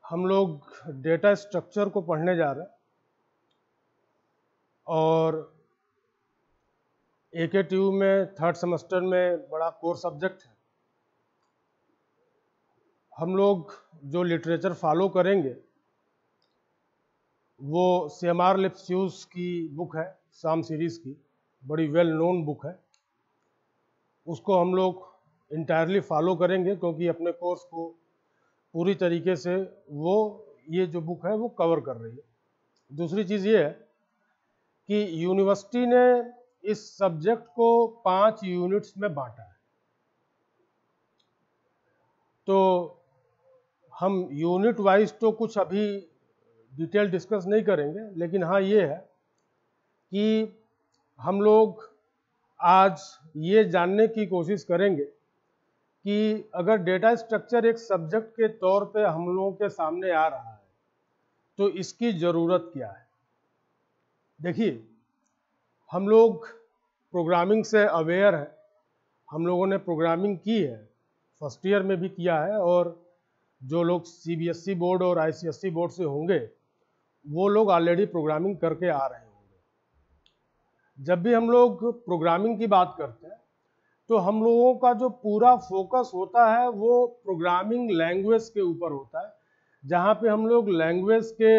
हम लोग data structure को पढ़ने जा रहे हैं और AKTU में 3rd सेमेस्टर में बड़ा कोर सब्जेक्ट है। हम लोग जो लिटरेचर फॉलो करेंगे वो CMR लिप्सियुस की बुक है, साम सीरीज़ की, बड़ी वेल नोन बुक है। उसको हम लोग इंटायरली फॉलो करेंगे क्योंकि अपने कोर्स को पूरी तरीके से ये जो बुक है वो कवर कर रही है। दूसरी चीज़ ये है कि यूनिवर्सिटी ने इस सब्जेक्ट को 5 यूनिट्स में बांटा है। तो हम यूनिट वाइज तो कुछ अभी डिटेल डिस्कस नहीं करेंगे, लेकिन हाँ ये है कि हम लोग आज ये जानने की कोशिश करेंगे कि अगर डेटा स्ट्रक्चर एक सब्जेक्ट के तौर पे हम लोगों के सामने आ रहा है तो इसकी ज़रूरत क्या है। देखिए, हम लोग प्रोग्रामिंग से अवेयर है, हम लोगों ने प्रोग्रामिंग की है, फर्स्ट ईयर में भी किया है, और जो लोग CBSE बोर्ड और ICSE बोर्ड से होंगे वो लोग ऑलरेडी प्रोग्रामिंग करके आ रहे होंगे। जब भी हम लोग प्रोग्रामिंग की बात करते हैं तो हम लोगों का जो पूरा फोकस होता है वो प्रोग्रामिंग लैंग्वेज के ऊपर होता है, जहाँ पे हम लोग लैंग्वेज के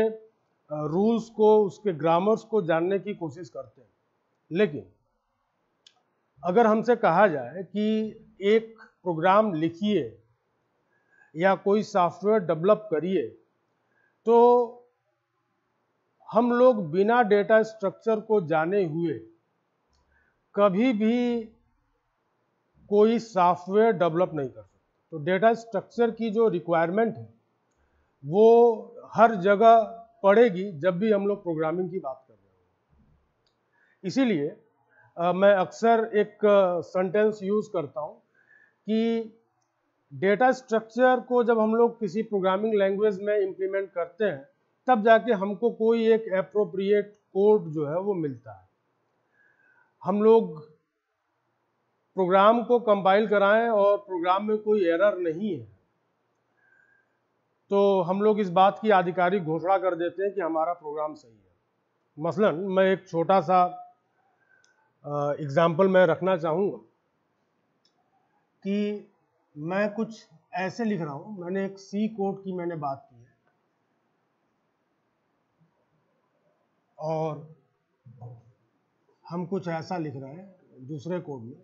रूल्स को, उसके ग्रामर्स को जानने की कोशिश करते हैं। लेकिन अगर हमसे कहा जाए कि एक प्रोग्राम लिखिए या कोई सॉफ्टवेयर डेवलप करिए, तो हम लोग बिना डेटा स्ट्रक्चर को जाने हुए कभी भी कोई सॉफ्टवेयर डेवलप नहीं कर सकते। तो डेटा स्ट्रक्चर की जो रिक्वायरमेंट है वो हर जगह पड़ेगी जब भी हम लोग प्रोग्रामिंग की बात कर रहे हैं। इसीलिए मैं अक्सर एक सेंटेंस यूज करता हूँ कि डेटा स्ट्रक्चर को जब हम लोग किसी प्रोग्रामिंग लैंग्वेज में इम्प्लीमेंट करते हैं तब जाके हमको कोई एक एप्रोप्रिएट कोड जो है वो मिलता है। हम लोग प्रोग्राम को कंपाइल कराएं और प्रोग्राम में कोई एरर नहीं है तो हम लोग इस बात की आधिकारिक घोषणा कर देते हैं कि हमारा प्रोग्राम सही है। मसलन मैं एक छोटा सा एग्जाम्पल मैं रखना चाहूँगा कि मैं कुछ ऐसे लिख रहा हूँ, मैंने एक C कोड की मैंने बात की है और हम कुछ ऐसा लिख रहे हैं दूसरे कोड में।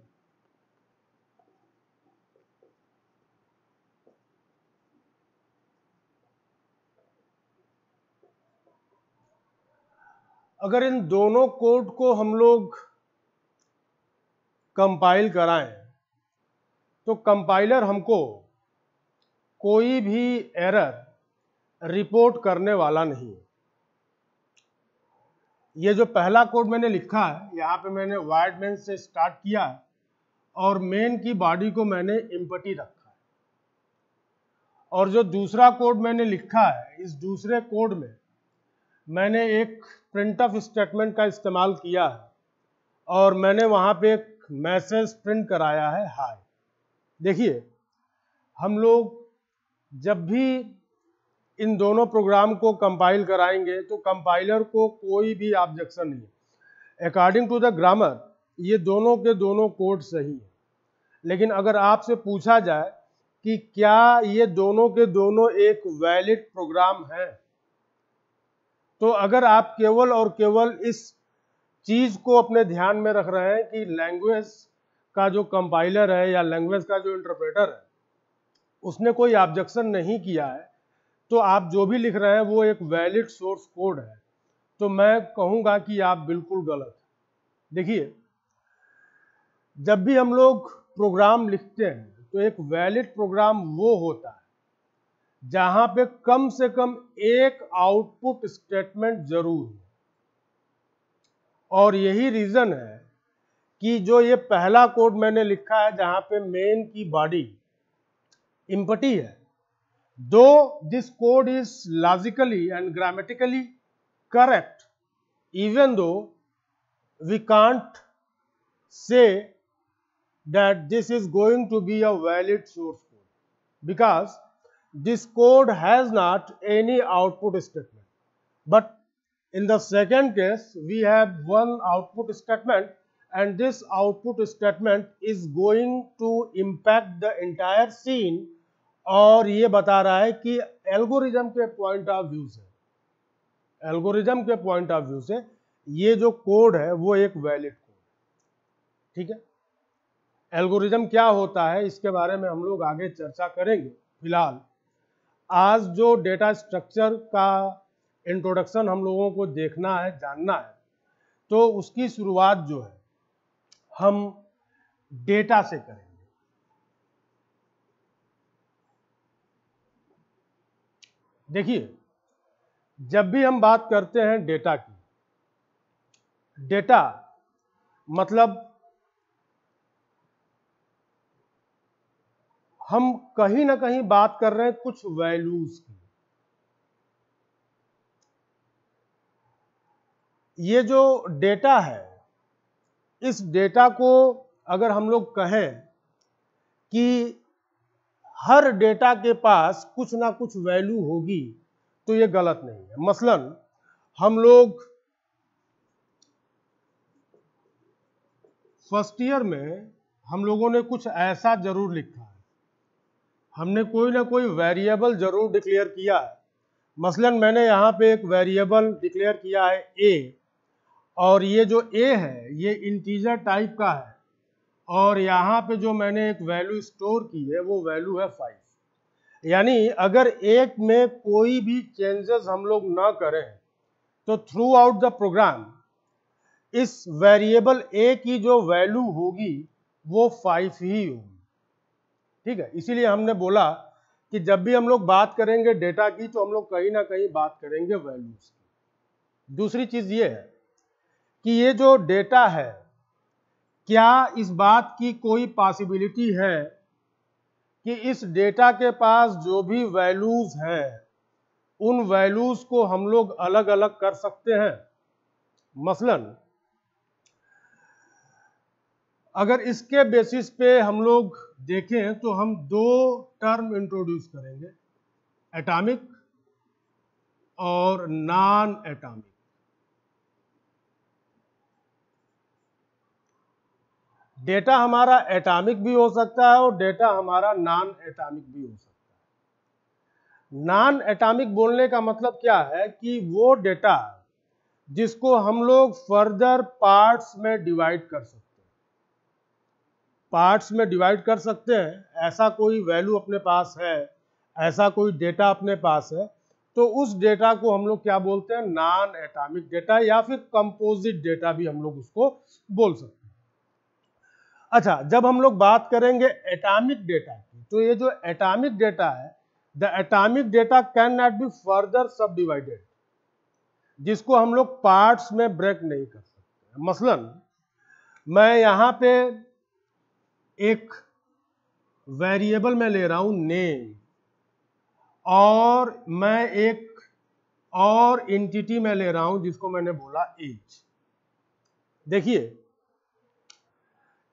अगर इन दोनों कोड को हम लोग कंपाइल कराएं तो कंपाइलर हमको कोई भी एरर रिपोर्ट करने वाला नहीं है। ये जो पहला कोड मैंने लिखा है, यहाँ पे मैंने वायर्ड मेन से स्टार्ट किया है और मेन की बॉडी को मैंने एम्प्टी रखा है, और जो दूसरा कोड मैंने लिखा है, इस दूसरे कोड में मैंने एक प्रिंटफ स्टेटमेंट का इस्तेमाल किया है और मैंने वहाँ पे एक मैसेज प्रिंट कराया है हाय। देखिए, हम लोग जब भी इन दोनों प्रोग्राम को कंपाइल कराएंगे तो कंपाइलर को कोई भी ऑब्जेक्शन नहीं है। अकॉर्डिंग टू द ग्रामर ये दोनों के दोनों कोड सही है, लेकिन अगर आपसे पूछा जाए कि क्या ये दोनों के दोनों एक वैलिड प्रोग्राम है, तो अगर आप केवल और केवल इस चीज को अपने ध्यान में रख रहे हैं कि लैंग्वेज का जो कंपाइलर है या लैंग्वेज का जो इंटरप्रेटर है उसने कोई ऑब्जेक्शन नहीं किया है, तो आप जो भी लिख रहे हैं वो एक वैलिड सोर्स कोड है, तो मैं कहूँगा कि आप बिल्कुल गलत हैं। देखिए, जब भी हम लोग प्रोग्राम लिखते हैं तो एक वैलिड प्रोग्राम वो होता है जहाँ पे कम से कम एक आउटपुट स्टेटमेंट जरूर हो, और यही रीजन है कि जो ये पहला कोड मैंने लिखा है जहाँ पे मेन की बॉडी एम्प्टी है, though this code is logically and grammatically correct, even though we can't say that this is going to be a valid source code, because this code has not any output statement, but in the second case we have one output statement, and this output statement is going to impact the entire scene, और ये बता रहा है कि algorithm के point of view से, algorithm के point of view से ये जो कोड है वो एक वैलिड कोड, ठीक है। एल्गोरिज्म क्या होता है इसके बारे में हम लोग आगे चर्चा करेंगे। फिलहाल आज जो डेटा स्ट्रक्चर का इंट्रोडक्शन हम लोगों को देखना है, जानना है, तो उसकी शुरुआत जो है हम डेटा से करेंगे। देखिए, जब भी हम बात करते हैं डेटा की, डेटा मतलब हम कहीं ना कहीं बात कर रहे हैं कुछ वैल्यूज की। ये जो डेटा है, इस डेटा को अगर हम लोग कहें कि हर डेटा के पास कुछ ना कुछ वैल्यू होगी, तो ये गलत नहीं है। मसलन हम लोग फर्स्ट ईयर में हम लोगों ने कुछ ऐसा जरूर लिखा है, हमने कोई ना कोई वेरिएबल जरूर डिक्लेयर किया है। मसलन मैंने यहाँ पे एक वेरिएबल डिक्लेयर किया है ए, और ये जो ए है ये इंटीजर टाइप का है, और यहाँ पे जो मैंने एक वैल्यू स्टोर की है वो वैल्यू है 5। यानी अगर एक में कोई भी चेंजेस हम लोग ना करें तो थ्रू आउट द प्रोग्राम इस वेरिएबल ए की जो वैल्यू होगी वो 5 ही होगी, ठीक है। इसीलिए हमने बोला कि जब भी हम लोग बात करेंगे डेटा की तो हम लोग कहीं ना कहीं बात करेंगे वैल्यूज की। दूसरी चीज ये है कि ये जो डेटा है, क्या इस बात की कोई पॉसिबिलिटी है कि इस डेटा के पास जो भी वैल्यूज हैं उन वैल्यूज को हम लोग अलग अलग कर सकते हैं। मसलन अगर इसके बेसिस पे हम लोग देखें तो हम दो टर्म इंट्रोड्यूस करेंगे, एटॉमिक और नॉन एटॉमिक। डेटा हमारा एटॉमिक भी हो सकता है और डेटा हमारा नॉन एटॉमिक भी हो सकता है। नॉन एटॉमिक बोलने का मतलब क्या है कि वो डेटा जिसको हम लोग फर्दर पार्ट्स में डिवाइड कर सकते हैं, पार्ट्स में डिवाइड कर सकते हैं। ऐसा कोई वैल्यू अपने पास है, ऐसा कोई डेटा अपने पास है, तो उस डेटा को हम लोग क्या बोलते हैं, नॉन एटॉमिक डेटा, या फिर कंपोजिट डेटा भी हम लोग उसको बोल सकते हैं। अच्छा, जब हम लोग बात करेंगे एटॉमिक डेटा की, तो ये जो एटॉमिक डेटा है, the atomic data can not be further सब डिवाइडेड, जिसको हम लोग पार्ट्स में ब्रेक नहीं कर सकते। मसलन मैं यहाँ पे एक वेरिएबल में ले रहा हूं नेम, और मैं एक और एंटिटी में ले रहा हूं जिसको मैंने बोला एज। देखिए,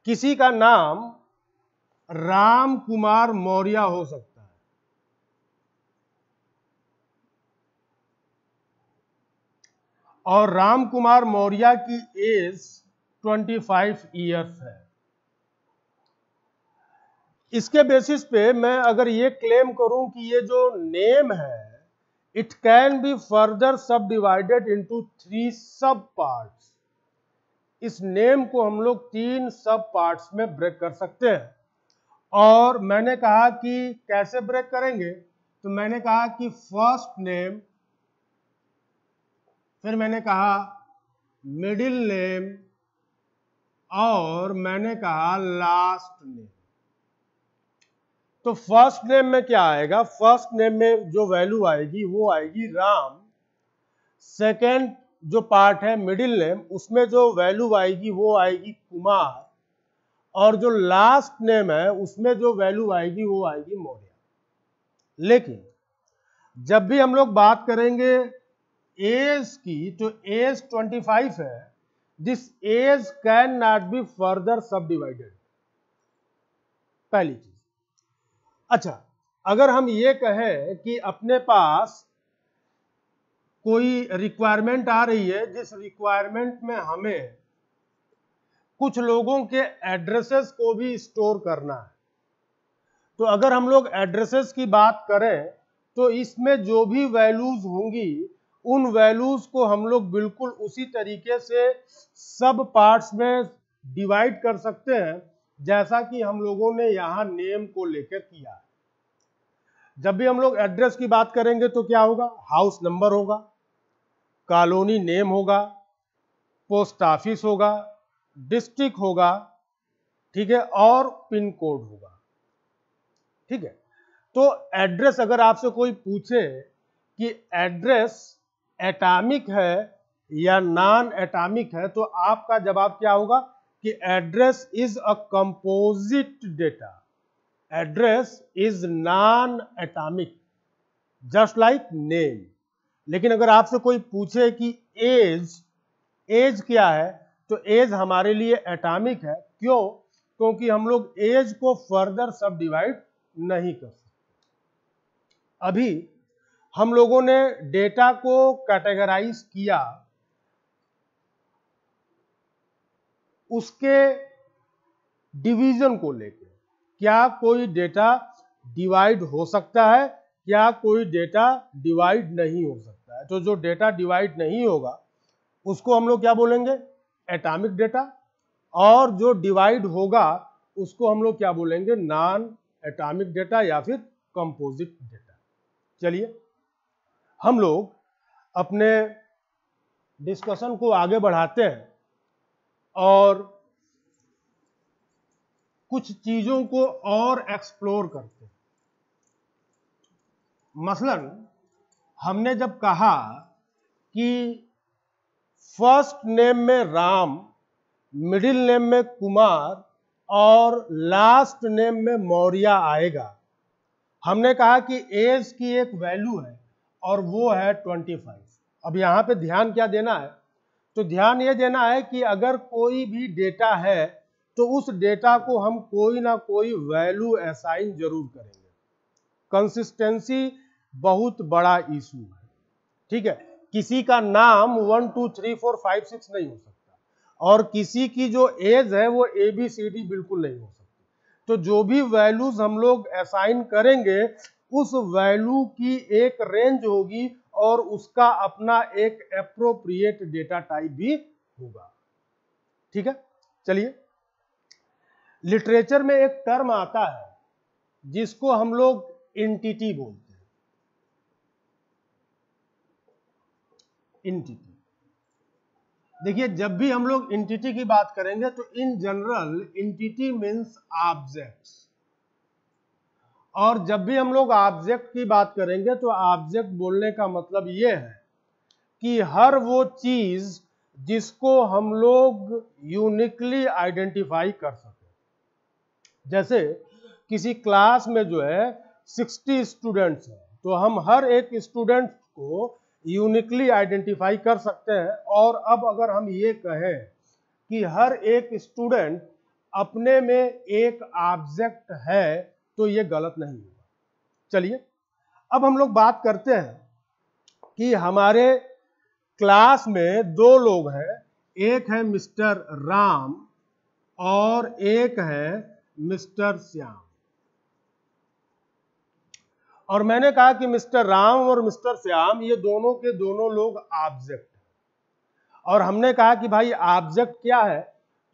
किसी का नाम राम कुमार मौर्य हो सकता है, और राम कुमार मौर्य की एज 25 इयर्स है। इसके बेसिस पे मैं अगर ये क्लेम करूं कि ये जो नेम है इट कैन बी फर्दर सब डिवाइडेड इनटू 3 सब पार्ट्स, इस नेम को हम लोग 3 सब पार्ट्स में ब्रेक कर सकते हैं। और मैंने कहा कि कैसे ब्रेक करेंगे, तो मैंने कहा कि फर्स्ट नेम, फिर मैंने कहा मिडिल नेम, और मैंने कहा लास्ट नेम। तो फर्स्ट नेम में क्या आएगा, फर्स्ट नेम में जो वैल्यू आएगी वो आएगी राम। सेकेंड जो पार्ट है मिडिल नेम, उसमें जो वैल्यू आएगी वो आएगी कुमार, और जो लास्ट नेम है उसमें जो वैल्यू आएगी वो आएगी मौर्य। लेकिन जब भी हम लोग बात करेंगे एज की, तो एज 25 है, this age can not be further subdivided, पहली चीज। अच्छा, अगर हम ये कहें कि अपने पास कोई रिक्वायरमेंट आ रही है, जिस रिक्वायरमेंट में हमें कुछ लोगों के एड्रेसेस को भी स्टोर करना है, तो अगर हम लोग एड्रेसेस की बात करें तो इसमें जो भी वैल्यूज होंगी उन वैल्यूज को हम लोग बिल्कुल उसी तरीके से सब पार्ट्स में डिवाइड कर सकते हैं जैसा कि हम लोगों ने यहां नेम को लेकर किया है। जब भी हम लोग एड्रेस की बात करेंगे तो क्या होगा, हाउस नंबर होगा, कॉलोनी नेम होगा, पोस्ट ऑफिस होगा, डिस्ट्रिक्ट होगा, ठीक है, और पिन कोड होगा। ठीक है, तो एड्रेस अगर आपसे कोई पूछे कि एड्रेस एटॉमिक है या नॉन एटॉमिक है तो आपका जवाब क्या होगा कि address is a composite data, address is non atomic just like name. लेकिन अगर आपसे कोई पूछे कि एज क्या है तो एज हमारे लिए एटॉमिक है। क्यों? क्योंकि हम लोग एज को फर्दर सब डिवाइड नहीं कर सकते। अभी हम लोगों ने डेटा को कैटेगराइज किया, उसके डिवीजन को लेकर, क्या कोई डेटा डिवाइड हो सकता है, क्या कोई डेटा डिवाइड नहीं हो सकता है। तो जो डेटा डिवाइड नहीं होगा उसको हम लोग क्या बोलेंगे, एटॉमिक डेटा, और जो डिवाइड होगा उसको हम लोग क्या बोलेंगे, नॉन एटॉमिक डेटा या फिर कंपोजिट डेटा। चलिए हम लोग अपने डिस्कशन को आगे बढ़ाते हैं और कुछ चीजों को और एक्सप्लोर करते हैं। मसलन हमने जब कहा कि फर्स्ट नेम में राम, मिडिल नेम में कुमार और लास्ट नेम में मौर्य आएगा, हमने कहा कि एज की एक वैल्यू है और वो है 25। अब यहां पे ध्यान क्या देना है, तो ध्यान ये देना है कि अगर कोई भी डेटा है तो उस डेटा को हम कोई ना कोई वैल्यू असाइन जरूर करेंगे। कंसिस्टेंसी बहुत बड़ा इशू है। ठीक है, किसी का नाम 1 2 3 4 5 6 नहीं हो सकता और किसी की जो एज है वो ABCD बिल्कुल नहीं हो सकती। तो जो भी वैल्यूज हम लोग असाइन करेंगे उस वैल्यू की एक रेंज होगी और उसका अपना एक एप्रोप्रिएट डेटा टाइप भी होगा। ठीक है, चलिए लिटरेचर में एक टर्म आता है जिसको हम लोग एंटिटी बोलते हैं। एंटिटी, देखिए जब भी हम लोग एंटिटी की बात करेंगे तो in general entity means objects, और जब भी हम लोग ऑब्जेक्ट की बात करेंगे तो ऑब्जेक्ट बोलने का मतलब ये है कि हर वो चीज जिसको हम लोग यूनिकली आइडेंटिफाई कर सकें। जैसे किसी क्लास में जो है 60 स्टूडेंट्स हैं तो हम हर एक स्टूडेंट को यूनिकली आइडेंटिफाई कर सकते हैं। और अब अगर हम ये कहें कि हर एक स्टूडेंट अपने में एक ऑब्जेक्ट है तो ये गलत नहीं होगा। चलिए अब हम लोग बात करते हैं कि हमारे क्लास में दो लोग हैं, एक है मिस्टर राम और एक है मिस्टर श्याम। और मैंने कहा कि मिस्टर राम और मिस्टर श्याम ये दोनों के दोनों लोग ऑब्जेक्ट हैं। और हमने कहा कि भाई ऑब्जेक्ट क्या है,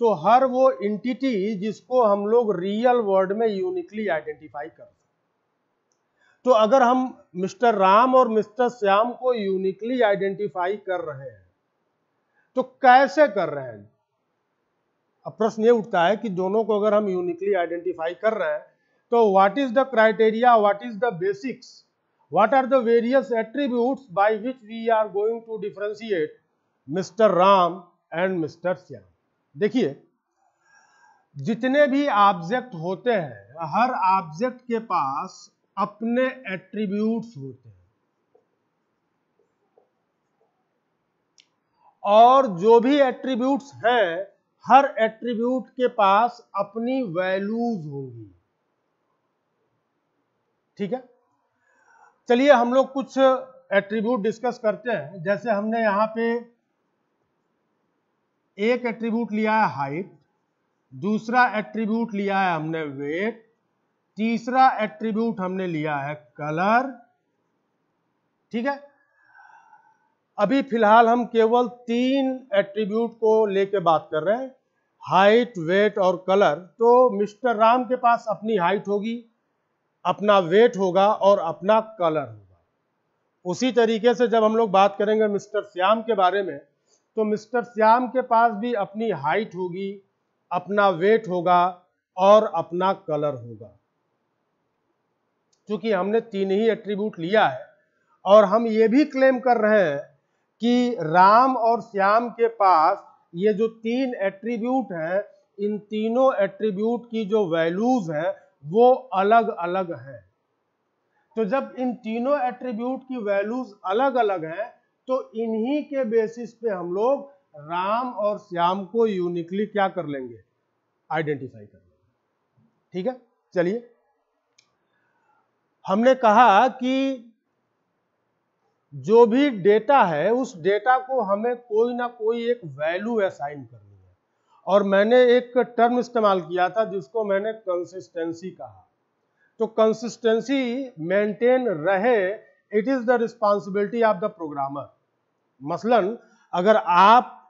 तो हर वो एंटिटी जिसको हम लोग रियल वर्ल्ड में यूनिकली आइडेंटिफाई कर सकते। तो अगर हम मिस्टर राम और मिस्टर श्याम को यूनिकली आइडेंटिफाई कर रहे हैं तो कैसे कर रहे हैं। अब प्रश्न ये उठता है कि दोनों को अगर हम यूनिकली आइडेंटिफाई कर रहे हैं तो what is the criteria, what is the basics, what are the various attributes by which we are going to differentiate mister Ram and mister Shyam. देखिए जितने भी ऑब्जेक्ट होते हैं हर ऑब्जेक्ट के पास अपने एट्रीब्यूट्स होते हैं और जो भी एट्रीब्यूट्स हैं हर एट्रीब्यूट के पास अपनी वैल्यूज होंगी। ठीक है, चलिए हम लोग कुछ एट्रीब्यूट डिस्कस करते हैं। जैसे हमने यहाँ पे एक एट्रीब्यूट लिया है हाइट, दूसरा एट्रीब्यूट लिया है हमने वेट, तीसरा एट्रीब्यूट हमने लिया है कलर। ठीक है, अभी फिलहाल हम केवल 3 एट्रीब्यूट को लेके बात कर रहे हैं, हाइट, वेट और कलर। तो मिस्टर राम के पास अपनी हाइट होगी, अपना वेट होगा और अपना कलर होगा। उसी तरीके से जब हम लोग बात करेंगे मिस्टर श्याम के बारे में, तो मिस्टर श्याम के पास भी अपनी हाइट होगी, अपना वेट होगा और अपना कलर होगा। क्योंकि हमने 3 ही एट्रीब्यूट लिया है और हम ये भी क्लेम कर रहे हैं कि राम और श्याम के पास ये जो 3 एट्रीब्यूट हैं, इन तीनों एट्रीब्यूट की जो वैल्यूज हैं वो अलग अलग हैं। तो जब इन तीनों एट्रीब्यूट की वैल्यूज अलग अलग हैं, तो इन्हीं के बेसिस पे हम लोग राम और श्याम को यूनिकली क्या कर लेंगे, आइडेंटिफाई कर लेंगे। ठीक है, चलिए हमने कहा कि जो भी डेटा है उस डेटा को हमें कोई ना कोई एक वैल्यू असाइन करनी है, और मैंने एक टर्म इस्तेमाल किया था जिसको मैंने कंसिस्टेंसी कहा। तो कंसिस्टेंसी मेंटेन रहे, it is the responsibility of the programmer. मसलन अगर आप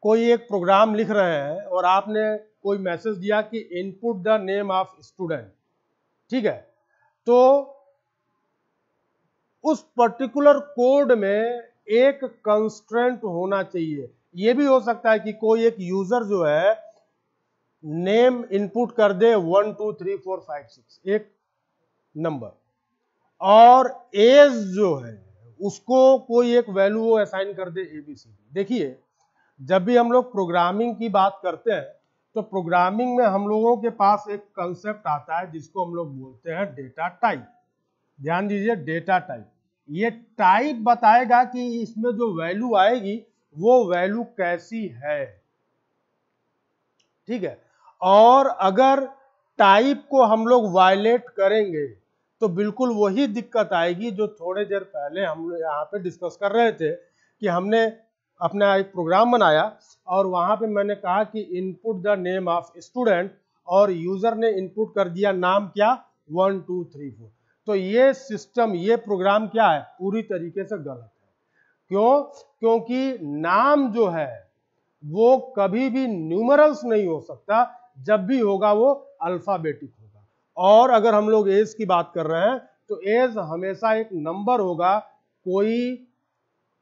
कोई एक प्रोग्राम लिख रहे हैं और आपने कोई मैसेज दिया कि input the name of student, ठीक है, तो उस पर्टिकुलर कोड में एक कंस्ट्रेंट होना चाहिए। यह भी हो सकता है कि कोई एक यूजर जो है नेम इनपुट कर दे 1 2 3 4 5 6 एक नंबर, और एज जो है उसको कोई एक वैल्यू वो असाइन कर दे ABCD। देखिए जब भी हम लोग प्रोग्रामिंग की बात करते हैं तो प्रोग्रामिंग में हम लोगों के पास एक कंसेप्ट आता है जिसको हम लोग बोलते हैं डेटा टाइप। ध्यान दीजिए, डेटा टाइप, ये टाइप बताएगा कि इसमें जो वैल्यू आएगी वो वैल्यू कैसी है। ठीक है, और अगर टाइप को हम लोग वायलेट करेंगे तो बिल्कुल वही दिक्कत आएगी जो थोड़े देर पहले हम लोग यहाँ पे डिस्कस कर रहे थे कि हमने अपना एक प्रोग्राम बनाया और वहां पे मैंने कहा कि input the name of student, और यूजर ने इनपुट कर दिया नाम क्या 1 2 3 4। तो ये सिस्टम, ये प्रोग्राम क्या है, पूरी तरीके से गलत है। क्यों? क्योंकि नाम जो है वो कभी भी न्यूमरल्स नहीं हो सकता, जब भी होगा वो अल्फाबेटिक होगा। और अगर हम लोग एज की बात कर रहे हैं तो एज हमेशा एक नंबर होगा, कोई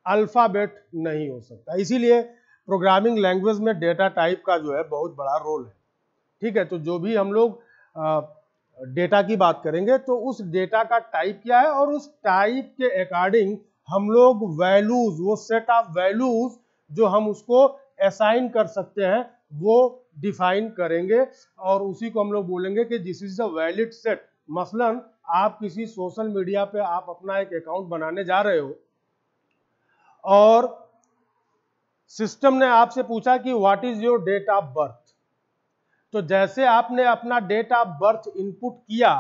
अल्फाबेट नहीं हो सकता। इसीलिए प्रोग्रामिंग लैंग्वेज में डेटा टाइप का जो है बहुत बड़ा रोल है। ठीक है, तो जो भी हम लोग डेटा की बात करेंगे तो उस डेटा का टाइप क्या है और उस टाइप के अकॉर्डिंग हम लोग वैल्यूज, वो सेट ऑफ वैल्यूज जो हम उसको असाइन कर सकते हैं वो डिफाइन करेंगे, और उसी को हम लोग बोलेंगे कि this is a valid set. मसलन आप किसी सोशल मीडिया पे आप अपना एक अकाउंट बनाने जा रहे हो और सिस्टम ने आपसे पूछा कि what is your date of birth. तो जैसे आपने अपना डेट ऑफ बर्थ इनपुट किया,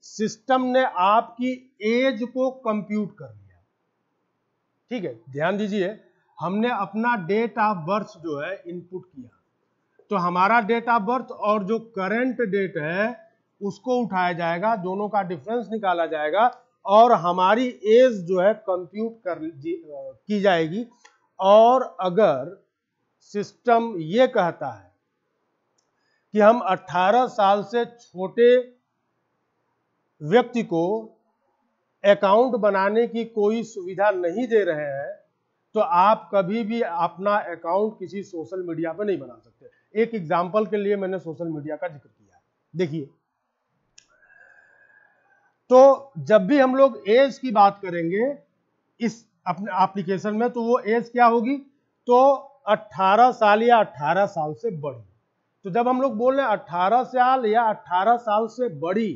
सिस्टम ने आपकी एज को कंप्यूट कर लिया। ठीक है, ध्यान दीजिए, हमने अपना डेट ऑफ बर्थ जो है इनपुट किया, तो हमारा डेट ऑफ बर्थ और जो करंट डेट है उसको उठाया जाएगा, दोनों का डिफरेंस निकाला जाएगा और हमारी एज जो है कंप्यूट की जाएगी। और अगर सिस्टम ये कहता है कि हम 18 साल से छोटे व्यक्ति को अकाउंट बनाने की कोई सुविधा नहीं दे रहे हैं, तो आप कभी भी अपना अकाउंट किसी सोशल मीडिया पर नहीं बना सकते। एक एग्जांपल के लिए मैंने सोशल मीडिया का जिक्र किया, देखिए, तो जब भी हम लोग एज की बात करेंगे इस अपने एप्लीकेशन में, तो वो एज क्या होगी, तो 18 साल या 18 साल से बड़ी। तो जब हम लोग बोल रहे हैं 18 साल या 18 साल से बड़ी,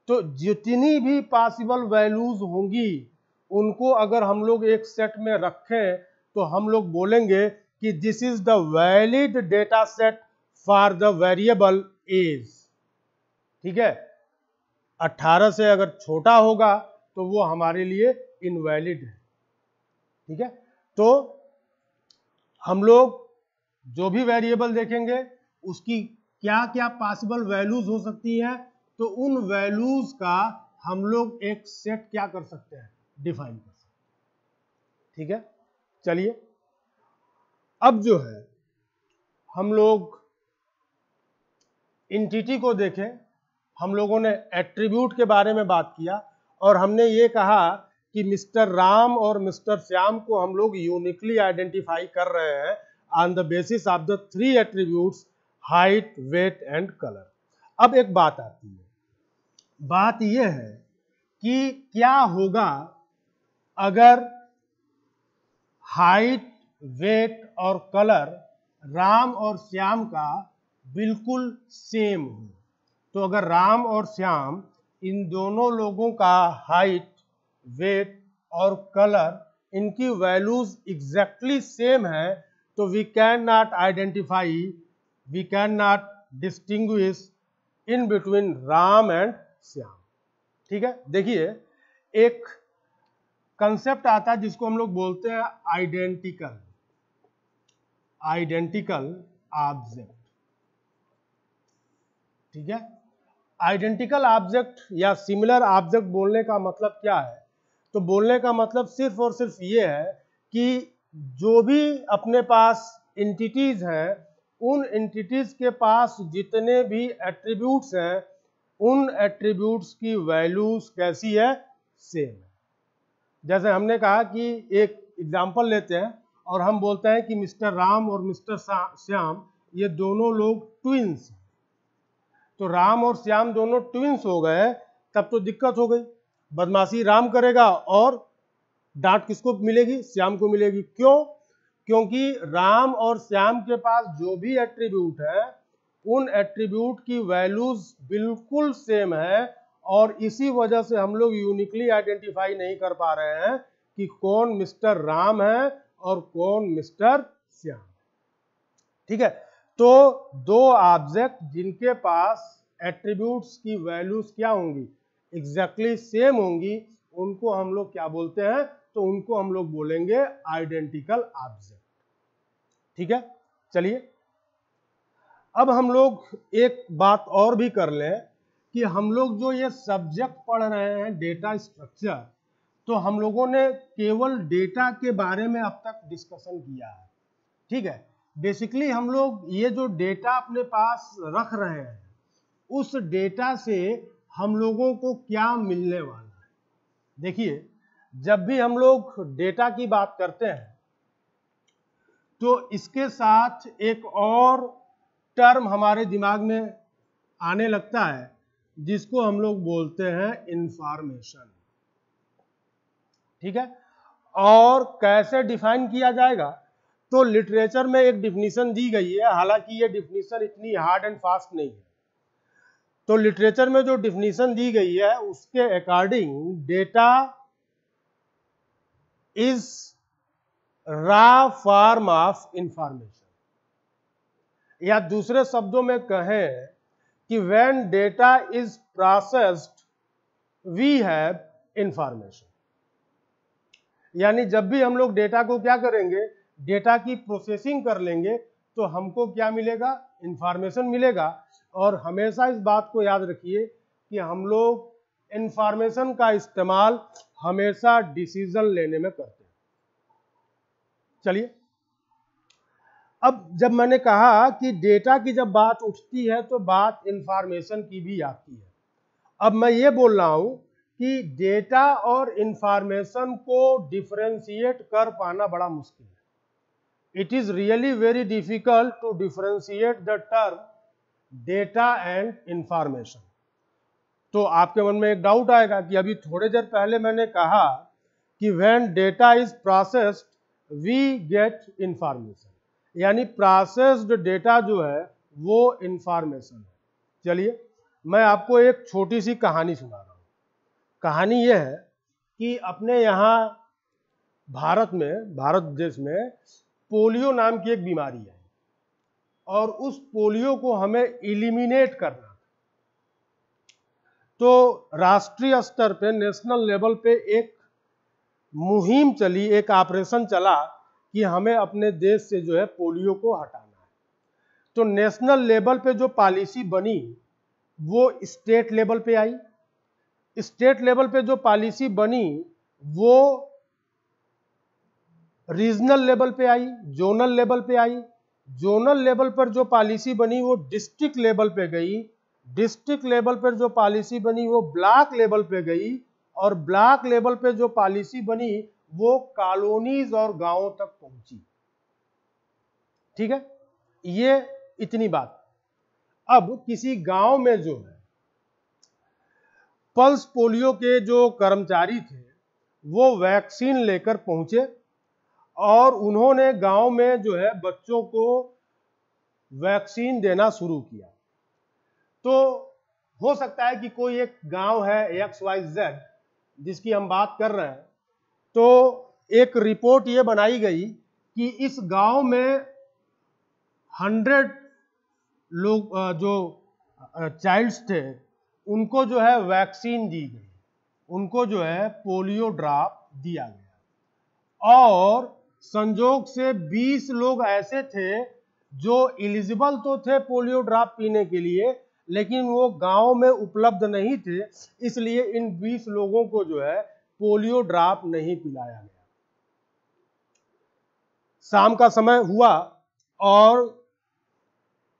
तो जितनी भी पॉसिबल वैल्यूज होंगी उनको अगर हम लोग एक सेट में रखें तो हम लोग बोलेंगे कि this is the valid data set for the variable age. ठीक है, 18 से अगर छोटा होगा तो वो हमारे लिए इनवैलिड है। ठीक है, तो हम लोग जो भी वेरिएबल देखेंगे उसकी क्या क्या पॉसिबल वैल्यूज हो सकती हैं, तो उन वैल्यूज का हम लोग एक सेट क्या कर सकते हैं, डिफाइन कर सकते हैं। ठीक है, चलिए अब जो है हम लोग एंटिटी को देखें। हम लोगों ने एट्रीब्यूट के बारे में बात किया और हमने ये कहा कि मिस्टर राम और मिस्टर श्याम को हम लोग यूनिकली आइडेंटिफाई कर रहे हैं on the basis of the 3 attributes height, weight and colour. अब एक बात आती है, बात यह है कि क्या होगा अगर हाइट, वेट और कलर राम और श्याम का बिल्कुल सेम हो। तो अगर राम और श्याम इन दोनों लोगों का हाइट, वेट और कलर इनकी वैल्यूज एग्जैक्टली सेम है, तो we can not identify, we can not distinguish in between Ram and Shyam. ठीक है, देखिए एक कंसेप्ट आता है जिसको हम लोग बोलते हैं आइडेंटिकल, आइडेंटिकल ऑब्जेक्ट। ठीक है, आइडेंटिकल ऑब्जेक्ट या सिमिलर ऑब्जेक्ट बोलने का मतलब क्या है, तो बोलने का मतलब सिर्फ और सिर्फ ये है कि जो भी अपने पास एंटिटीज हैं, उन एंटिटीज के पास जितने भी एट्रीब्यूट्स हैं, उन एट्रीब्यूट्स की वैल्यूज कैसी है, सेम है। जैसे हमने कहा कि एक एग्जांपल लेते हैं और हम बोलते हैं कि मिस्टर राम और मिस्टर श्याम ये दोनों लोग ट्विंस हैं। तो राम और श्याम दोनों ट्विंस हो गए, तब तो दिक्कत हो गई। बदमाशी राम करेगा और डांट किसको मिलेगी, श्याम को मिलेगी। क्यों? क्योंकि राम और श्याम के पास जो भी एट्रीब्यूट है उन एट्रीब्यूट की वैल्यूज बिल्कुल सेम है, और इसी वजह से हम लोग यूनिकली आइडेंटिफाई नहीं कर पा रहे हैं कि कौन मिस्टर राम है और कौन मिस्टर श्याम। ठीक है, तो दो ऑब्जेक्ट जिनके पास एट्रीब्यूट्स की वैल्यूज क्या होंगी, एग्जैक्टली सेम होंगी, उनको हम लोग क्या बोलते हैं, तो उनको हम लोग बोलेंगे आइडेंटिकल ऑब्जेक्ट। ठीक है, चलिए अब हम लोग एक बात और भी कर लें कि हम लोग जो ये सब्जेक्ट पढ़ रहे हैं डेटा स्ट्रक्चर, तो हम लोगों ने केवल डेटा के बारे में अब तक डिस्कशन किया है। ठीक है, बेसिकली हम लोग ये जो डेटा अपने पास रख रहे हैं उस डेटा से हम लोगों को क्या मिलने वाला है। देखिए जब भी हम लोग डेटा की बात करते हैं तो इसके साथ एक और टर्म हमारे दिमाग में आने लगता है जिसको हम लोग बोलते हैं इंफॉर्मेशन। ठीक है, और कैसे डिफाइन किया जाएगा, तो लिटरेचर में एक डिफिनीशन दी गई है, हालांकि ये डिफिनीशन इतनी हार्ड एंड फास्ट नहीं है। तो लिटरेचर में जो डिफिनीशन दी गई है उसके according data is raw form of information, या दूसरे शब्दों में कहें कि when data is processed we have information. यानी जब भी हम लोग डेटा को क्या करेंगे, डेटा की प्रोसेसिंग कर लेंगे तो हमको क्या मिलेगा, इंफॉर्मेशन मिलेगा। और हमेशा इस बात को याद रखिए कि हम लोग इंफॉर्मेशन का इस्तेमाल हमेशा डिसीजन लेने में करते हैं। चलिए अब जब मैंने कहा कि डेटा की जब बात उठती है तो बात इंफॉर्मेशन की भी आती है। अब मैं ये बोल रहा हूं कि डेटा और इंफॉर्मेशन को डिफरेंशिएट कर पाना बड़ा मुश्किल है। It is really very difficult to differentiate the term data and information. तो आपके मन में एक डाउट आएगा कि अभी थोड़ी देर पहले मैंने कहा कि when data is processed we get information, यानी प्रोसेस्ड डेटा जो है वो इंफॉर्मेशन है। चलिए मैं आपको एक छोटी सी कहानी सुना रहा हूं। कहानी यह है कि अपने यहाँ भारत में, भारत देश में पोलियो नाम की एक बीमारी है और उस पोलियो को हमें इलिमिनेट करना था। तो राष्ट्रीय स्तर पे, नेशनल लेवल पे एक मुहिम चली, एक ऑपरेशन चला कि हमें अपने देश से जो है पोलियो को हटाना है। तो नेशनल लेवल पे जो पॉलिसी बनी वो स्टेट लेवल पे आई, स्टेट लेवल पे जो पॉलिसी बनी वो रीजनल लेवल पे आई, जोनल लेवल पे आई, जोनल लेवल पर जो पॉलिसी बनी वो डिस्ट्रिक्ट लेवल पे गई, डिस्ट्रिक्ट लेवल पर जो पॉलिसी बनी वो ब्लॉक लेवल पे गई, और ब्लॉक लेवल पे जो पॉलिसी बनी वो कॉलोनीज और गांवों तक पहुंची। ठीक है, ये इतनी बात। अब किसी गांव में जो है पल्स पोलियो के जो कर्मचारी थे वो वैक्सीन लेकर पहुंचे और उन्होंने गांव में जो है बच्चों को वैक्सीन देना शुरू किया। तो हो सकता है कि कोई एक गांव है XYZ जिसकी हम बात कर रहे हैं, तो एक रिपोर्ट ये बनाई गई कि इस गांव में 100 लोग जो चाइल्ड्स थे उनको जो है वैक्सीन दी गई, उनको जो है पोलियो ड्रॉप दिया गया, और संजोग से 20 लोग ऐसे थे जो एलिजिबल तो थे पोलियो ड्रॉप पीने के लिए, लेकिन वो गांव में उपलब्ध नहीं थे, इसलिए इन 20 लोगों को जो है पोलियो ड्रॉप नहीं पिलाया गया। शाम का समय हुआ और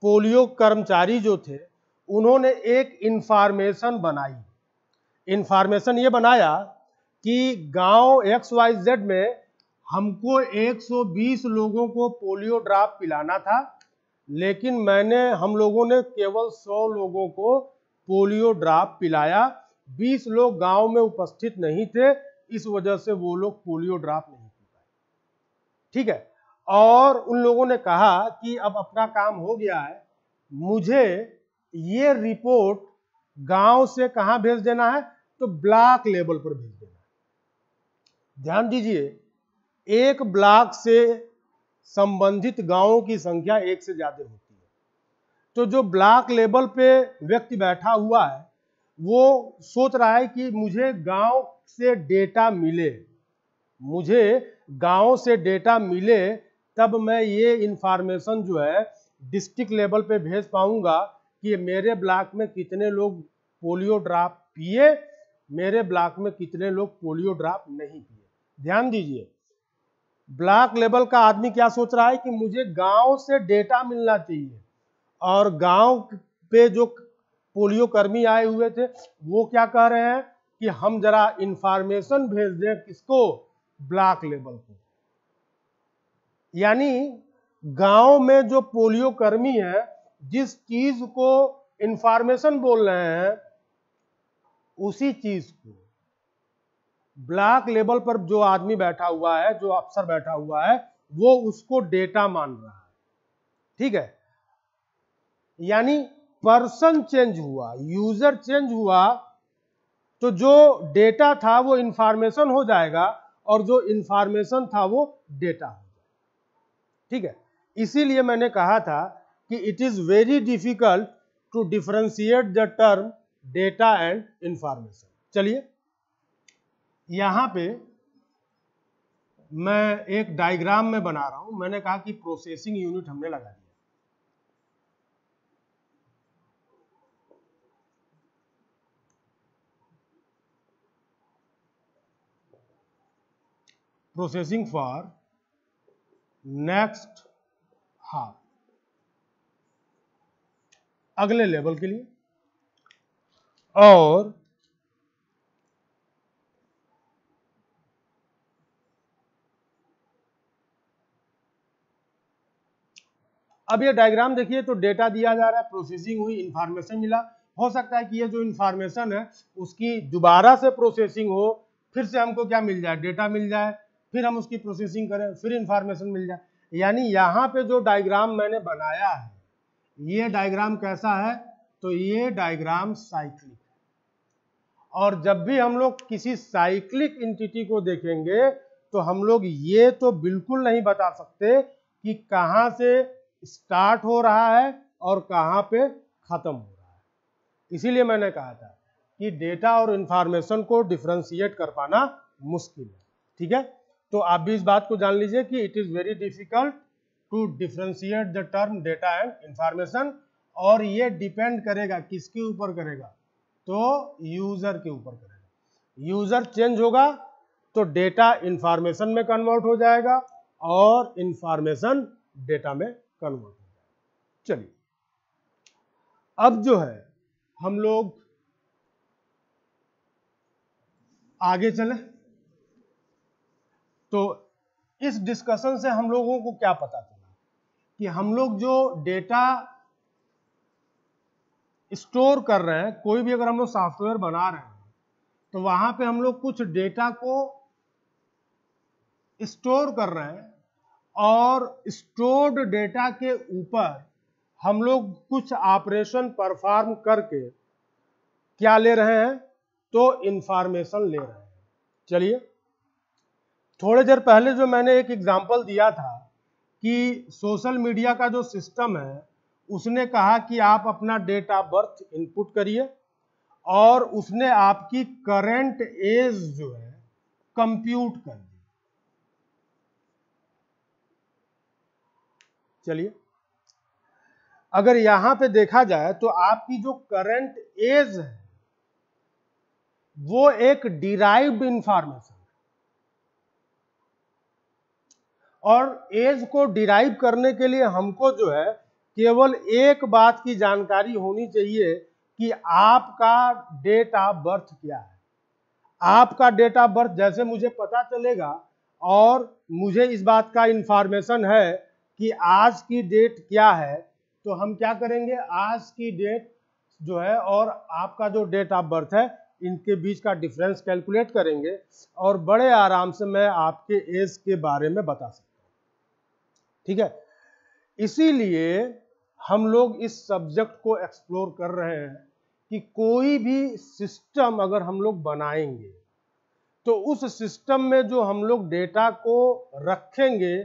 पोलियो कर्मचारी जो थे उन्होंने एक इंफॉर्मेशन बनाई। इंफॉर्मेशन ये बनाया कि गांव XYZ में हमको 120 लोगों को पोलियो ड्रॉप पिलाना था, लेकिन हम लोगों ने केवल 100 लोगों को पोलियो ड्रॉप पिलाया। 20 लोग गांव में उपस्थित नहीं थे, इस वजह से वो लोग पोलियो ड्रॉप नहीं पी पाए। ठीक है, और उन लोगों ने कहा कि अब अपना काम हो गया है, मुझे ये रिपोर्ट गांव से कहां भेज देना है, तो ब्लॉक लेवल पर भेज देना है। ध्यान दीजिए, एक ब्लॉक से संबंधित गांवों की संख्या एक से ज्यादा होती है। तो जो ब्लॉक लेवल पे व्यक्ति बैठा हुआ है वो सोच रहा है कि मुझे गांव से डेटा मिले, मुझे गांव से डेटा मिले, तब मैं ये इंफॉर्मेशन जो है डिस्ट्रिक्ट लेवल पे भेज पाऊंगा कि मेरे ब्लॉक में कितने लोग पोलियो ड्रॉप पिए, मेरे ब्लॉक में कितने लोग पोलियो ड्रॉप नहीं पिए। ध्यान दीजिए, ब्लॉक लेवल का आदमी क्या सोच रहा है कि मुझे गांव से डेटा मिलना चाहिए, और गांव पे जो पोलियो कर्मी आए हुए थे वो क्या कह रहे हैं कि हम जरा इंफॉर्मेशन भेज दें, किसको, ब्लॉक लेवल को। यानी गांव में जो पोलियो कर्मी है जिस चीज को इंफॉर्मेशन बोल रहे हैं उसी चीज को ब्लॉक लेवल पर जो आदमी बैठा हुआ है, जो अफसर बैठा हुआ है, वो उसको डेटा मान रहा है। ठीक है, यानी पर्सन चेंज हुआ, यूजर चेंज हुआ, तो जो डेटा था वो इंफॉर्मेशन हो जाएगा और जो इंफॉर्मेशन था वो डेटा हो जाएगा। ठीक है, इसीलिए मैंने कहा था कि it is very difficult to differentiate the term data and information. चलिए, यहां पे मैं एक डायग्राम में बना रहा हूं। मैंने कहा कि प्रोसेसिंग यूनिट हमने लगा दिया, प्रोसेसिंग फॉर नेक्स्ट हाफ, अगले लेवल के लिए। और अब ये डायग्राम देखिए, तो डेटा दिया जा रहा है, प्रोसेसिंग हुई, इंफॉर्मेशन मिला। हो सकता है कि ये जो इंफॉर्मेशन है उसकी दोबारा से प्रोसेसिंग हो, फिर से हमको क्या मिल जाए, डेटा मिल जाए, फिर हम उसकी प्रोसेसिंग करें, फिर इंफॉर्मेशन मिल जाए। यानी यहाँ पे जो डायग्राम मैंने बनाया है, ये डायग्राम कैसा है, तो ये डायग्राम साइक्लिक है। और जब भी हम लोग किसी साइक्लिक एंटिटी को देखेंगे तो हम लोग ये तो बिल्कुल नहीं बता सकते कि कहां से स्टार्ट हो रहा है और कहां पे खत्म हो रहा है। इसीलिए मैंने कहा था कि डेटा और इंफॉर्मेशन को डिफरेंशिएट कर पाना मुश्किल है। ठीक है, तो आप भी इस बात को जान लीजिए कि it is very difficult to differentiate the term data and information, और ये डिपेंड करेगा किसके ऊपर करेगा, तो यूजर के ऊपर करेगा। यूजर चेंज होगा तो डेटा इंफॉर्मेशन में कन्वर्ट हो जाएगा और इंफॉर्मेशन डेटा में कन्वर्ट हो जाएगा। चलिए अब जो है हम लोग आगे चले, तो इस डिस्कशन से हम लोगों को क्या पता चला कि हम लोग जो डेटा स्टोर कर रहे हैं, कोई भी अगर हम लोग सॉफ्टवेयर बना रहे हैं तो वहां पे हम लोग कुछ डेटा को स्टोर कर रहे हैं, और स्टोर्ड डेटा के ऊपर हम लोग कुछ ऑपरेशन परफॉर्म करके क्या ले रहे हैं, तो इंफॉर्मेशन ले रहे हैं। चलिए थोड़े देर पहले जो मैंने एक एग्जांपल दिया था कि सोशल मीडिया का जो सिस्टम है, उसने कहा कि आप अपना डेट ऑफ बर्थ इनपुट करिए और उसने आपकी करंट एज जो है कंप्यूट कर दी। चलिए अगर यहां पे देखा जाए तो आपकी जो करंट एज है वो एक डिराइव्ड इंफॉर्मेशन, और एज को डिराइव करने के लिए हमको जो है केवल एक बात की जानकारी होनी चाहिए कि आपका डेट ऑफ बर्थ क्या है। आपका डेट ऑफ बर्थ जैसे मुझे पता चलेगा और मुझे इस बात का इंफॉर्मेशन है कि आज की डेट क्या है, तो हम क्या करेंगे, आज की डेट जो है और आपका जो डेट ऑफ बर्थ है इनके बीच का डिफरेंस कैलकुलेट करेंगे और बड़े आराम से मैं आपके एज के बारे में बता सकता हूं। ठीक है, इसीलिए हम लोग इस सब्जेक्ट को एक्सप्लोर कर रहे हैं कि कोई भी सिस्टम अगर हम लोग बनाएंगे तो उस सिस्टम में जो हम लोग डेटा को रखेंगे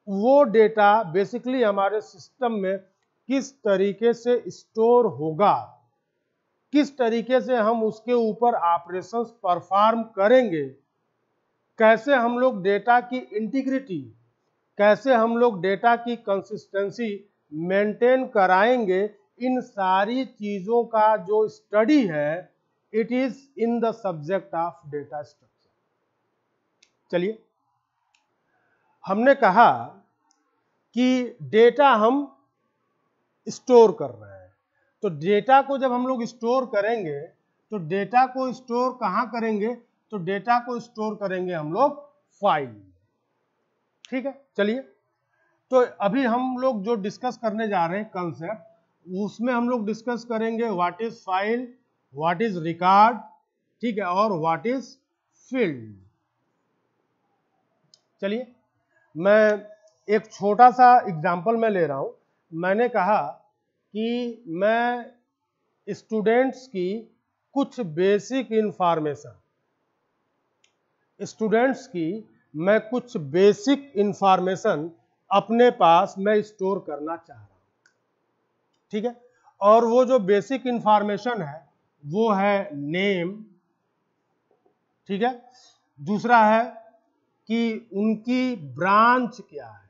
वो डेटा बेसिकली हमारे सिस्टम में किस तरीके से स्टोर होगा, किस तरीके से हम उसके ऊपर ऑपरेशंस परफॉर्म करेंगे, कैसे हम लोग डेटा की इंटीग्रिटी, कैसे हम लोग डेटा की कंसिस्टेंसी मेंटेन कराएंगे, इन सारी चीजों का जो स्टडी है it is in the subject of data structure. चलिए हमने कहा कि डेटा हम स्टोर कर रहे हैं, तो डेटा को जब हम लोग स्टोर करेंगे तो डेटा को स्टोर कहां करेंगे, तो डेटा को स्टोर करेंगे हम लोग फाइल। ठीक है, चलिए तो अभी हम लोग जो डिस्कस करने जा रहे हैं कंसेप्ट, उसमें हम लोग डिस्कस करेंगे what is file, what is record, ठीक है, और व्हाट इज फील्ड। चलिए मैं एक छोटा सा एग्जांपल मैं ले रहा हूं। मैंने कहा कि मैं स्टूडेंट्स की कुछ बेसिक इंफॉर्मेशन, स्टूडेंट्स की मैं कुछ बेसिक इंफॉर्मेशन अपने पास मैं स्टोर करना चाह रहा हूं। ठीक है, और वो जो बेसिक इंफॉर्मेशन है वो है नेम, ठीक है, दूसरा है कि उनकी ब्रांच क्या है,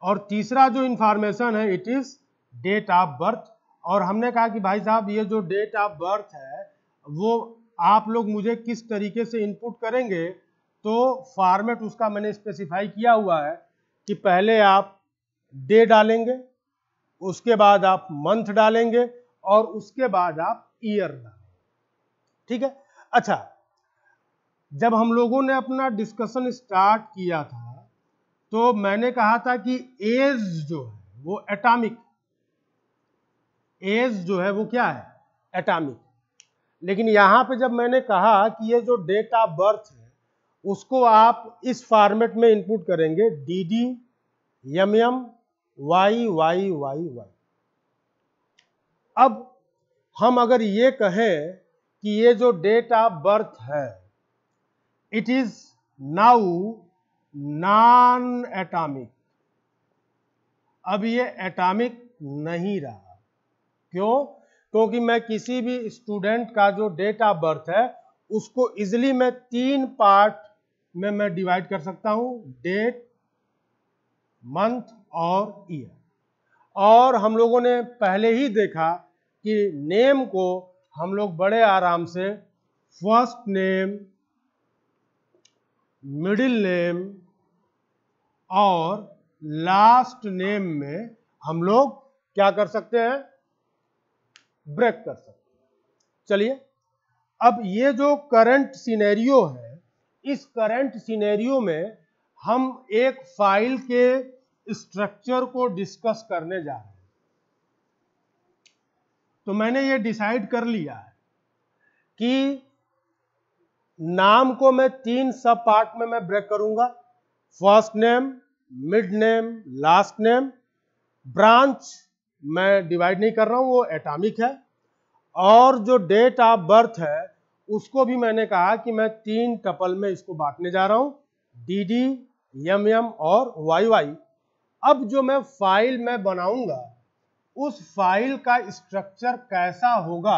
और तीसरा जो इंफॉर्मेशन है it is date of birth. और हमने कहा कि भाई साहब ये जो डेट ऑफ बर्थ है वो आप लोग मुझे किस तरीके से इनपुट करेंगे, तो फॉर्मेट उसका मैंने स्पेसिफाई किया हुआ है कि पहले आप डे डालेंगे, उसके बाद आप मंथ डालेंगे और उसके बाद आप ईयर डालेंगे। ठीक है, अच्छा जब हम लोगों ने अपना डिस्कशन स्टार्ट किया था तो मैंने कहा था कि एज जो है वो एटॉमिक, एज जो है वो क्या है, एटॉमिक। लेकिन यहां पे जब मैंने कहा कि ये जो डेट ऑफ बर्थ है उसको आप इस फॉर्मेट में इनपुट करेंगे dd mm YYYY। अब हम अगर ये कहें कि ये जो डेट ऑफ बर्थ है it is now non atomic, अब ये एटॉमिक नहीं रहा। क्यों? क्योंकि मैं किसी भी स्टूडेंट का जो डेट ऑफ बर्थ है उसको इजिली मैं 3 पार्ट में मैं डिवाइड कर सकता हूं, डेट, मंथ और ईयर। और हम लोगों ने पहले ही देखा कि नेम को हम लोग बड़े आराम से फर्स्ट नेम, मिडिल नेम और लास्ट नेम में हम लोग क्या कर सकते हैं, ब्रेक कर सकते हैं। चलिए, अब ये जो करंट सिनेरियो है, इस करंट सिनेरियो में हम एक फाइल के स्ट्रक्चर को डिस्कस करने जा रहे हैं। तो मैंने ये डिसाइड कर लिया है कि नाम को मैं 3 सब पार्ट में मैं ब्रेक करूंगा, first name, mid name, last name. Branch मैं डिवाइड नहीं कर रहा हूं, वो एटॉमिक है। और जो डेट ऑफ बर्थ है उसको भी मैंने कहा कि मैं 3 टपल में इसको बांटने जा रहा हूं, DD, MM और YY। अब जो मैं फाइल में बनाऊंगा उस फाइल का स्ट्रक्चर कैसा होगा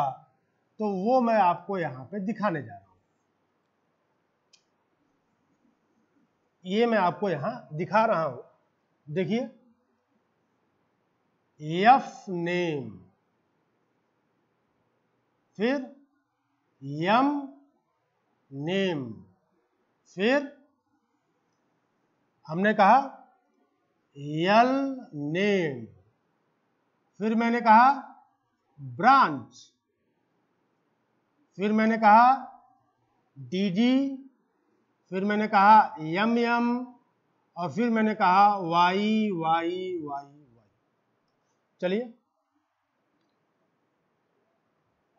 तो वो मैं आपको यहां पे दिखाने जा रहा हूं। ये मैं आपको यहां दिखा रहा हूं, देखिए, F नेम, फिर M नेम, फिर हमने कहा L नेम, फिर मैंने कहा ब्रांच, फिर मैंने कहा DD, फिर मैंने कहा MM और फिर मैंने कहा YY। चलिए,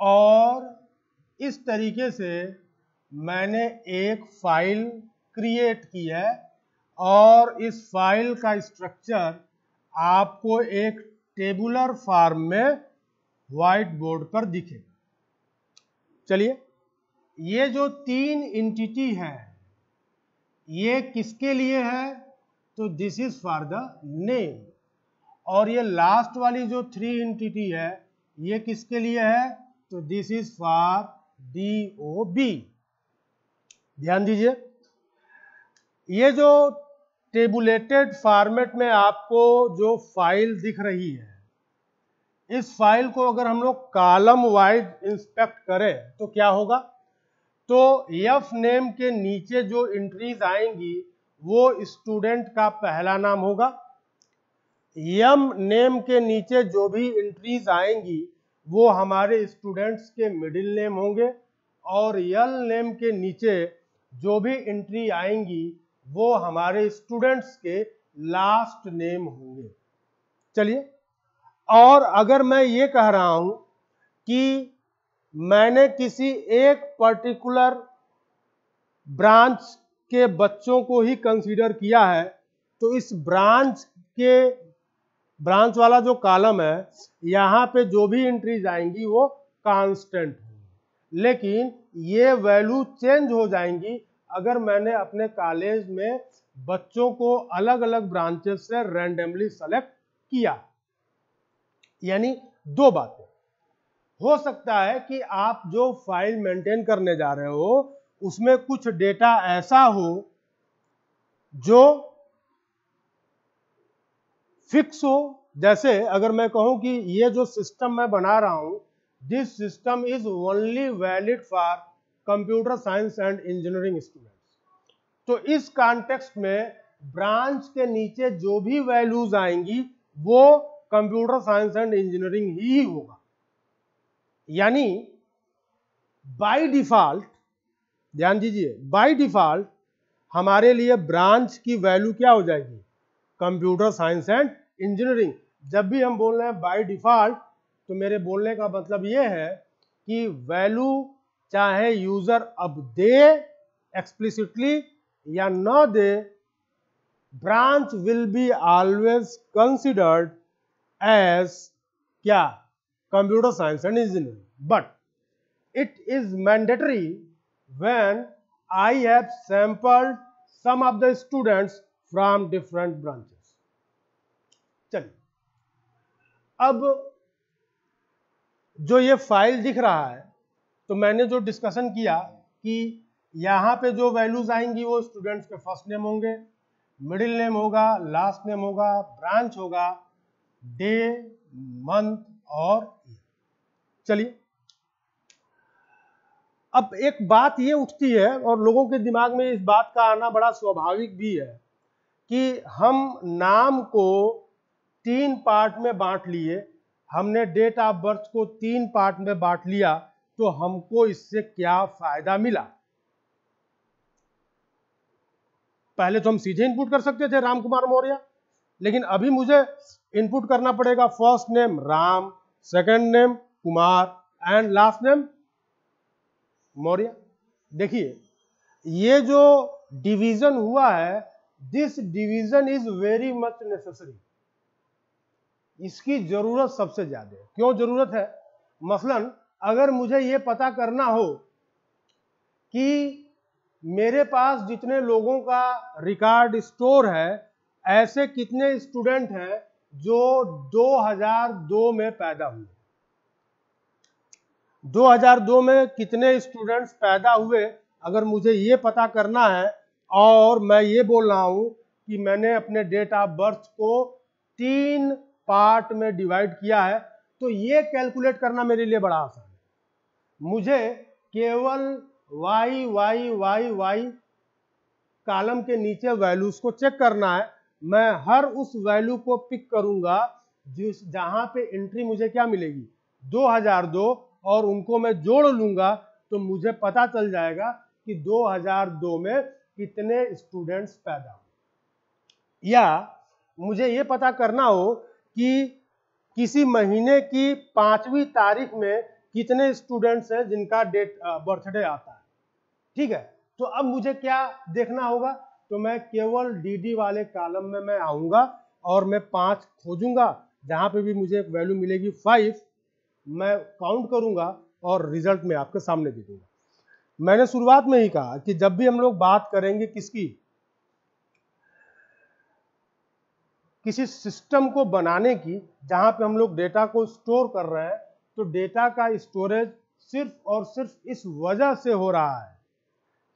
और इस तरीके से मैंने एक फाइल क्रिएट की है और इस फाइल का स्ट्रक्चर आपको एक टेबुलर फॉर्म में व्हाइट बोर्ड पर दिखेगा। चलिए, ये जो 3 एंटिटी है ये किसके लिए है, तो this is for the name. और ये लास्ट वाली जो 3 एंटिटी है ये किसके लिए है, तो दिस इज फॉर DOB। ध्यान दीजिए, ये जो टेबुलेटेड फॉर्मेट में आपको जो फाइल दिख रही है, इस फाइल को अगर हम लोग कॉलम वाइज इंस्पेक्ट करें तो क्या होगा, तो F नेम के नीचे जो एंट्रीज आएंगी वो स्टूडेंट का पहला नाम होगा। M नेम के नीचे जो भी एंट्रीज आएंगी वो हमारे स्टूडेंट्स के मिडिल नेम होंगे और L नेम के नीचे जो भी एंट्री आएंगी वो हमारे स्टूडेंट्स के लास्ट नेम होंगे। चलिए, और अगर मैं ये कह रहा हूं कि मैंने किसी एक पर्टिकुलर ब्रांच के बच्चों को ही कंसीडर किया है तो इस ब्रांच वाला जो कॉलम है यहां पे जो भी एंट्रीज आएंगी वो कांस्टेंट होंगी, लेकिन ये वैल्यू चेंज हो जाएंगी अगर मैंने अपने कॉलेज में बच्चों को अलग अलग ब्रांचेस से रैंडमली सेलेक्ट किया। यानी 2 बातें, हो सकता है कि आप जो फाइल मेंटेन करने जा रहे हो उसमें कुछ डेटा ऐसा हो जो फिक्स हो। जैसे अगर मैं कहूं कि ये जो सिस्टम मैं बना रहा हूं, this system is only valid for computer science and engineering students, तो इस कॉन्टेक्स्ट में ब्रांच के नीचे जो भी वैल्यूज आएंगी वो कंप्यूटर साइंस एंड इंजीनियरिंग ही होगा। यानी बाय डिफॉल्ट, ध्यान दीजिए, बाय डिफॉल्ट हमारे लिए ब्रांच की वैल्यू क्या हो जाएगी, कंप्यूटर साइंस एंड इंजीनियरिंग। जब भी हम बोल रहे हैं बाय डिफॉल्ट तो मेरे बोलने का मतलब यह है कि वैल्यू चाहे यूजर अब दे एक्सप्लिसिटली या न दे, branch will be always considered as क्या, computer science and engineering, but it is mandatory when I have sampled some of the students from different branches। चलिए, अब जो ये फाइल दिख रहा है, तो मैंने जो डिस्कशन किया कि यहाँ पे जो वैल्यूज आएंगी वो स्टूडेंट्स के फर्स्ट नेम होंगे, मिडिल नेम होगा, लास्ट नेम होगा, ब्रांच होगा, डे, मंथ और ईयर। चलिए, अब एक बात ये उठती है और लोगों के दिमाग में इस बात का आना बड़ा स्वाभाविक भी है कि हम नाम को 3 पार्ट में बांट लिए, हमने डेट ऑफ बर्थ को 3 पार्ट में बांट लिया, तो हमको इससे क्या फायदा मिला? पहले तो हम सीधे इनपुट कर सकते थे राम कुमार मौर्य, लेकिन अभी मुझे इनपुट करना पड़ेगा first name Ram, second name Kumar and last name Maurya. देखिए, ये जो डिवीजन हुआ है, this division is very much necessary. इसकी जरूरत सबसे ज्यादा है। क्यों जरूरत है? मसलन अगर मुझे ये पता करना हो कि मेरे पास जितने लोगों का रिकॉर्ड स्टोर है, ऐसे कितने स्टूडेंट हैं जो 2002 में पैदा हुए, 2002 में कितने स्टूडेंट्स पैदा हुए, अगर मुझे ये पता करना है और मैं ये बोल रहा हूं कि मैंने अपने डेट ऑफ बर्थ को 3 पार्ट में डिवाइड किया है, तो ये कैलकुलेट करना मेरे लिए बड़ा आसान है। मुझे केवल Y Y Y Y column के नीचे वैल्यूज को चेक करना है। मैं हर उस वैल्यू को पिक करूंगा जहां पे एंट्री मुझे क्या मिलेगी, 2002, और उनको मैं जोड़ लूंगा तो मुझे पता चल जाएगा कि 2002 में कितने स्टूडेंट्स पैदा हुए। या मुझे ये पता करना हो कि किसी महीने की 5वीं तारीख में कितने स्टूडेंट्स हैं जिनका बर्थडे आता है। ठीक है, तो अब मुझे क्या देखना होगा? तो मैं केवल डीडी वाले कॉलम में मैं आऊंगा और मैं 5 खोजूंगा, जहां पे भी मुझे एक वैल्यू मिलेगी 5, मैं काउंट करूंगा और रिजल्ट में आपके सामने दे दूंगा। मैंने शुरुआत में ही कहा कि जब भी हम लोग बात करेंगे किसी सिस्टम को बनाने की, जहां पे हम लोग डेटा को स्टोर कर रहे हैं, तो डेटा का स्टोरेज सिर्फ और सिर्फ इस वजह से हो रहा है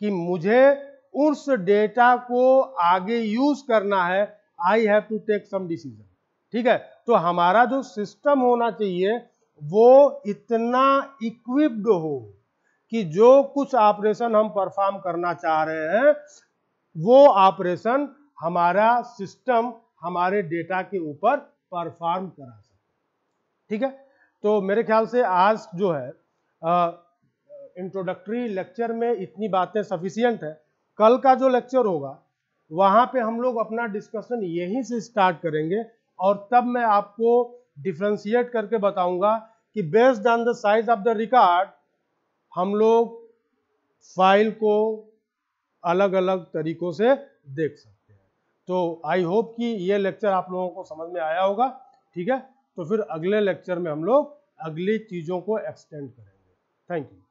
कि मुझे उस डेटा को आगे यूज करना है। I have to take some decision. ठीक है, तो हमारा जो सिस्टम होना चाहिए वो इतना इक्विप्ड हो कि जो कुछ ऑपरेशन हम परफॉर्म करना चाह रहे हैं, वो ऑपरेशन हमारा सिस्टम हमारे डेटा के ऊपर परफॉर्म करा सके। ठीक है, तो मेरे ख्याल से आज जो है इंट्रोडक्टरी लेक्चर में इतनी बातें सफिशिएंट है। कल का जो लेक्चर होगा वहां पे हम लोग अपना डिस्कशन यहीं से स्टार्ट करेंगे, और तब मैं आपको डिफरेंशिएट करके बताऊंगा कि based on the size of the record हम लोग फाइल को अलग अलग तरीकों से देख सकते हैं। तो आई होप कि ये लेक्चर आप लोगों को समझ में आया होगा। ठीक है, तो फिर अगले लेक्चर में हम लोग अगली चीजों को एक्सटेंड करेंगे। Thank you.